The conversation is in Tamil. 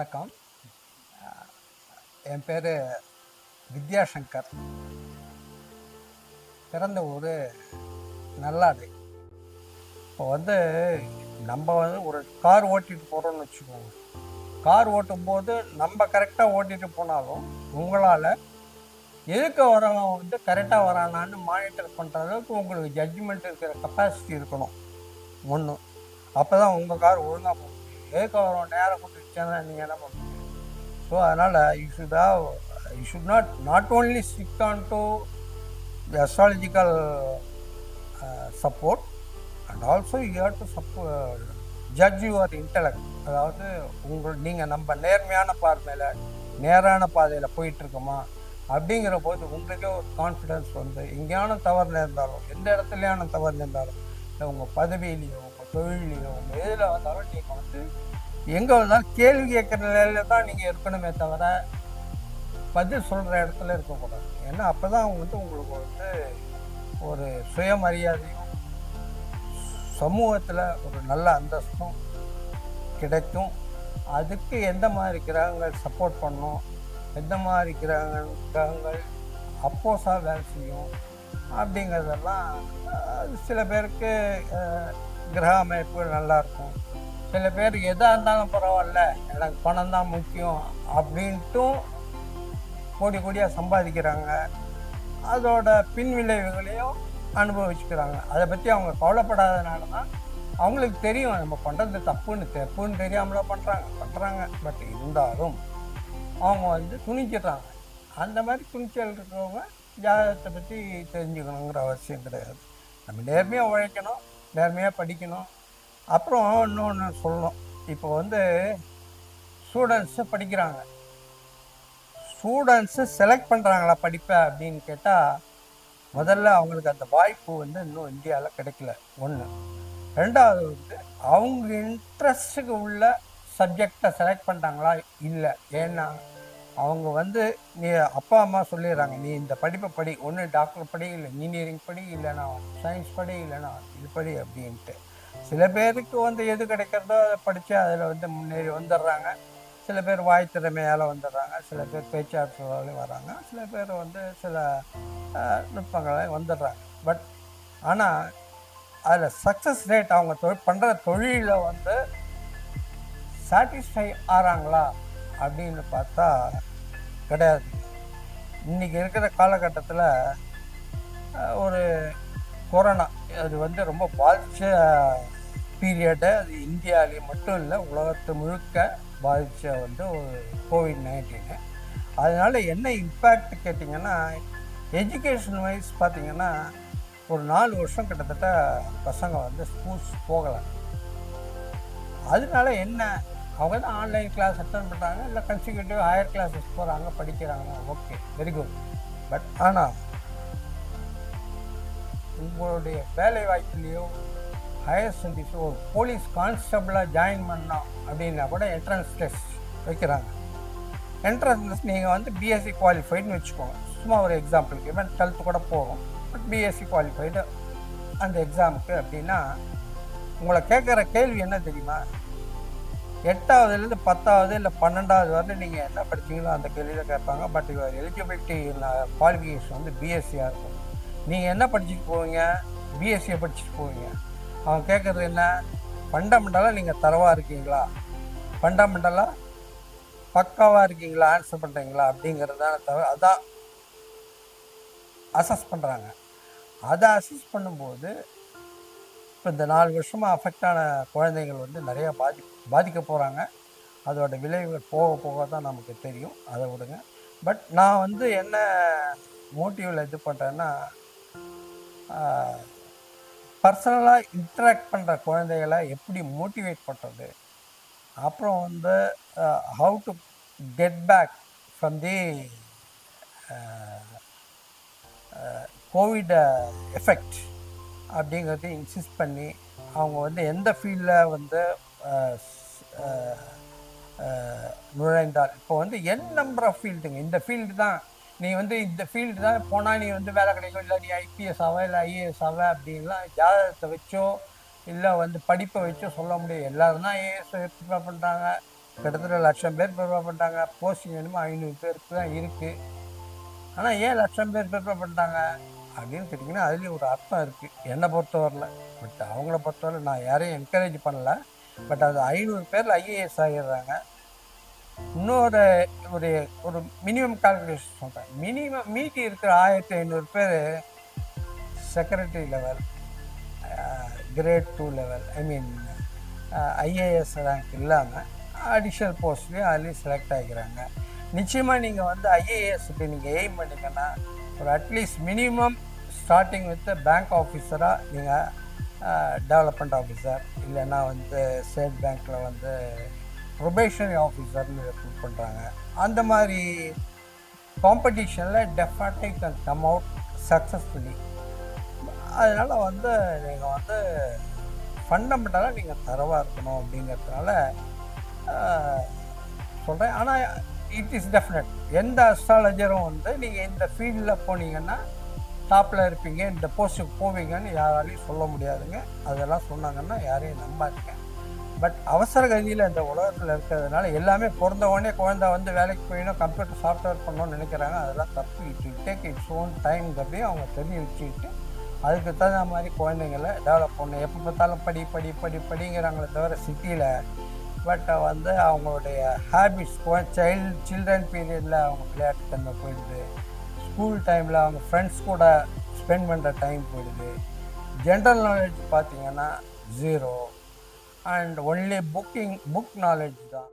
வணக்கம். என் பேர் வித்யாசங்கர். பிறந்த ஊர் நல்லாடை. இப்போ நம்ம ஒரு கார் ஓட்டிகிட்டு போகிறோம்னு வச்சுக்கோங்க. கார் ஓட்டும்போது நம்ம கரெக்டாக ஓட்டிகிட்டு போனாலும் உங்களால் எதுக்கு வரவங்க கரெக்டாக வரானான்னு மானிட்டர் பண்ணுற அளவுக்கு உங்களுக்கு ஜட்ஜ்மெண்ட் இருக்கிற கெப்பாசிட்டி இருக்கணும் ஒன்று. அப்போ தான் உங்கள் கார் ஒழுங்காக போகும். எதுக்கு வரவங்க நேரம் கொடுத்துருச்சேன்னா நீங்கள் என்ன பண்ணுவீங்க? ஸோ அதனால் you should not only stick on to the astrological support, and also you have to judge your intellect. அதாவது நீங்கள் நம்ம நேர்மையான நேரான பாதையில் போயிட்டுருக்கோமா அப்படிங்கிற போது உங்களுக்கே ஒரு கான்ஃபிடென்ஸ் எங்கேயான தவறு நேர்ந்தாலும், எந்த இடத்துலையான தவறு நேர்ந்தாலும், இல்லை உங்கள் பதவியிலையோ உங்கள் தொழிலையோ உங்கள் எதில் வந்தாலும் நீங்கள் எங்கே வந்தாலும் கேள்வி கேட்குற நிலையில தான் நீங்கள் இருக்கணுமே தவிர பதில் சொல்கிற இடத்துல இருக்கக்கூடாது. ஏன்னா அப்போ தான் உங்களுக்கு ஒரு சுயமரியாதையும் சமூகத்தில் ஒரு நல்ல அந்தஸ்தும் கிடைக்கும். அதுக்கு எந்த மாதிரி கிரகங்கள் சப்போர்ட் பண்ணும், எந்த மாதிரி கிரகங்கள் அப்போஸாக வேலை செய்யும் அப்படிங்கிறதெல்லாம் சில பேருக்கு கிரக அமைப்பு நல்லாயிருக்கும். சில பேர் எதாக இருந்தாலும் பரவாயில்ல, எனக்கு பணம் தான் முக்கியம் அப்படின்ட்டும் கோடியாக சம்பாதிக்கிறாங்க. அதோட பின் விளைவுகளையும் அனுபவிச்சுக்கிறாங்க. அதை பற்றி அவங்க கவலைப்படாதனால தான் அவங்களுக்கு தெரியும் நம்ம பண்ணுறது தப்புன்னு தெரியாமல பண்ணுறாங்க. பட் இருந்தாலும் அவங்க துணிச்சிடுறாங்க. அந்த மாதிரி துணிச்சல் இருக்கிறவங்க ஜாதகத்தை பற்றி தெரிஞ்சுக்கணுங்கிற அவசியம் கிடையாது. நம்ம நேர்மையாக உழைக்கணும், நேர்மையாக படிக்கணும். அப்புறம் இன்னொன்று சொல்லணும். இப்போ ஸ்டூடெண்ட்ஸு படிக்கிறாங்க. ஸ்டூடெண்ட்ஸு செலக்ட் பண்ணுறாங்களா படிப்பை அப்படின்னு கேட்டால், முதல்ல அவங்களுக்கு அந்த வாய்ப்பு இன்னும் இந்தியாவில் கிடைக்கல ஒன்று. ரெண்டாவது அவங்க இன்ட்ரெஸ்ட்டுக்கு உள்ள சப்ஜெக்டை செலக்ட் பண்ணுறாங்களா இல்லை. ஏன்னா அவங்க நீ அப்பா அம்மா சொல்லிடுறாங்க, நீ இந்த படிப்பை படி, ஒன்று டாக்டர் படி, இல்லை இன்ஜினியரிங் படி, இல்லைனா சயின்ஸ் படி, இல்லைனா இது படி அப்படின்ட்டு. சில பேருக்கு எது கிடைக்கிறதோ அதை படித்து அதில் முன்னேறி வந்துடுறாங்க. சில பேர் வாய் திறமையால் வந்துடுறாங்க, சில பேர் பேச்சாற்றலாலையும் வராங்க, சில பேர் சில நுட்பங்களாக வந்துடுறாங்க. பட் ஆனால் அதில் சக்ஸஸ் ரேட் அவங்க பண்ணுற தொழிலில் சாட்டிஸ்ஃபை ஆகிறாங்களா அப்படின்னு பார்த்தா கிடையாது. இன்றைக்கி இருக்கிற காலகட்டத்தில் ஒரு கொரோனா அது ரொம்ப பாதித்த பீரியடு. அது இந்தியாவிலே மட்டும் இல்லை, உலகத்தை முழுக்க பாதித்த ஒரு கோவிட்-19. அதனால் என்ன இம்பேக்ட் கேட்டிங்கன்னா, எஜுகேஷன் வைஸ் பார்த்திங்கன்னா ஒரு 4 வருஷம் கிட்டத்தட்ட பசங்க ஸ்கூல்ஸ் போகலை. அதனால என்ன, அவங்க தான் ஆன்லைன் கிளாஸ் அட்டன் பண்ணுறாங்க, இல்லை கன்சிக்யூட்டிவ் ஹையர் கிளாஸஸ் போகிறாங்க, படிக்கிறாங்க. Okay, very good. பட் ஆனால் உங்களுடைய வேலை வாய்ப்புலேயோ ஹையர் ஸ்டடீஸோ ஒரு போலீஸ் கான்ஸ்டபிளாக ஜாயின் பண்ணோம் அப்படின்னா கூட என்ட்ரன்ஸ் டெஸ்ட் வைக்கிறாங்க. என்ட்ரன்ஸ் டெஸ்ட் நீங்கள் பிஎஸ்சி குவாலிஃபைடுன்னு வச்சுக்கோங்க. சும்மா ஒரு எக்ஸாம்பிளுக்கு, இவன் 12th கூட போகும், பட் பிஎஸ்சி குவாலிஃபைடு அந்த எக்ஸாமுக்கு அப்படின்னா உங்களை கேட்குற கேள்வி என்ன தெரியுமா? 8ஆவதுலேருந்து 10ஆவது இல்லை 12ஆவது வரை நீங்கள் என்ன படிச்சிங்களோ அந்த கேள்வியில் கேட்பாங்க. பட் யுவர் எலிஜிபிலிட்டி குவாலிஃபிகேஷன் பிஎஸ்சியாக இருக்கும். நீங்கள் என்ன படிச்சுட்டு போவீங்க? பிஎஸ்சியை படிச்சுட்டு போவீங்க. அவன் கேட்குறது என்ன, ஃபண்டமெண்டலாக நீங்கள் தரவாக இருக்கீங்களா, ஃபண்டமெண்டலாக பக்காவாக இருக்கீங்களா, ஆன்சர் பண்ணுறீங்களா அப்படிங்கிறதான தவிர அதான் அசஸ் பண்ணுறாங்க. அதை அசஸ் பண்ணும்போது இப்போ இந்த 4 வருஷமாக அஃபெக்ட் ஆன குழந்தைகள் நிறையா பாதிக்க போகிறாங்க. அதோட விளைவுகள் போக போக தான் நமக்கு தெரியும். அதை விடுங்க. பட் நான் என்ன மோட்டிவில் இது பண்ணுறேன்னா, பர்சனலாக இன்ட்ராக்ட் பண்ணுற குழந்தைகளை எப்படி மோட்டிவேட் பண்ணுறது, அப்புறம் how to get back from the COVID effect அப்படிங்கிறது இன்சிஸ்ட் பண்ணி அவங்க எந்த ஃபீல்டில் நுழைந்தால், இப்போ என் நம்பர் ஆஃப் ஃபீல்டுங்க, இந்த ஃபீல்டு தான் நீ இந்த ஃபீல்டு தான் போனால் நீ வேலை கிடைக்கும், இல்லை நீ ஐபிஎஸ் ஆவா இல்லை ஐஏஎஸ் ஆவா அப்படின்லாம் ஜாதகத்தை வச்சோ இல்லை படிப்பை வச்சோ சொல்ல முடியும். எல்லோரும் தான் ஐஏஎஸ் ப்ரிப்பேர் பண்ணுறாங்க, கிட்டத்தட்ட 1,00,000 பேர் ப்ரிப்பேர் பண்ணிட்டாங்க. போஸ்டிங் என்னமோ 500 பேருக்கு தான் இருக்குது. ஆனால் ஏன் 1,00,000 பேர் ப்ரிப்பேர் பண்ணிட்டாங்க அப்படின்னு கேட்டிங்கன்னா அதுலேயும் ஒரு அர்த்தம் இருக்குது என்னை பொறுத்தவரையில். பட் அவங்கள பொறுத்தவரை நான் யாரையும் என்கரேஜ் பண்ணல. பட் அது 500 பேரில் ஐஏஎஸ் ஆகிடுறாங்க. இன்னொரு ஒரு ஒரு மினிமம் கால்குலேஷன் சொல்கிறேன். மினிமம் மீதி இருக்கிற 1,500 பேர் செக்ரட்டரி லெவல், கிரேட் 2 லெவல், ஐ மீன் ஐஏஎஸ் ரேங்க் இல்லாமல் அடிஷ்னல் போஸ்ட்லேயும் அதுலேயும் செலக்ட் ஆகிக்கிறாங்க. நிச்சயமாக நீங்கள் வந்து ஐஏஎஸ்க்கு நீங்கள் எய்ம் பண்ணிங்கன்னா ஒரு at least minimum starting with bank ஆஃபீஸராக நீங்கள் டெவலப்மெண்ட் ஆஃபீஸர் இல்லைன்னா வந்து ஸ்டேட் பேங்க்கில் வந்து ப்ரொபேஷனரி ஆஃபீஸர்னு ரெக்ரூட் பண்ணுறாங்க. அந்த மாதிரி காம்படிஷனில் definitely can come out successfully. அதனால் வந்து நீங்கள் வந்து ஃபண்டமெண்டலாக நீங்கள் தரவாக இருக்கணும் அப்படிங்கிறதுனால சொல்கிறேன். ஆனால் இட் இஸ் டெஃபினட். எந்த அஸ்ட்ராலஜரும் வந்து நீங்கள் இந்த ஃபீல்டில் போனீங்கன்னா டாப்பில் இருப்பீங்க, இந்த போஸ்ட்டுக்கு போவீங்கன்னு யாராலையும் சொல்ல முடியாதுங்க. அதெல்லாம் சொன்னாங்கன்னா யாரையும் நம்பாதீங்க. பட் அவசர கதியில் இந்த உலகத்தில் இருக்கிறதுனால எல்லாமே பிறந்த உடனே குழந்தை வந்து வேலைக்கு போயிடணும், கம்ப்யூட்டர் சாஃப்ட்வேர் பண்ணணும்னு நினைக்கிறாங்க. அதெல்லாம் தப்பு. இட் டேக் இட்ஸ் ஓன் டைம்ங்கிறதையும் அவங்க தெரிஞ்சு வச்சுக்கிட்டு அதுக்கு தகுந்த மாதிரி குழந்தைங்களை டெவலப் பண்ணணும். எப்போ பார்த்தாலும் படி படி படி படிங்கிறாங்களே தவிர சிட்டியில். பட் வந்து அவங்களுடைய ஹேபிட்ஸ் சில்ட்ரன் பீரியடில் அவங்க விளையாட்டு தன்மை போயிடுது. ஸ்கூல் டைமில் அவங்க ஃப்ரெண்ட்ஸ் கூட ஸ்பெண்ட் பண்ணுற டைம் போயிடுது. ஜென்ரல் நாலேஜ் பார்த்திங்கன்னா 0 அண்ட் ஒன்லி புக் நாலேஜ் தான்.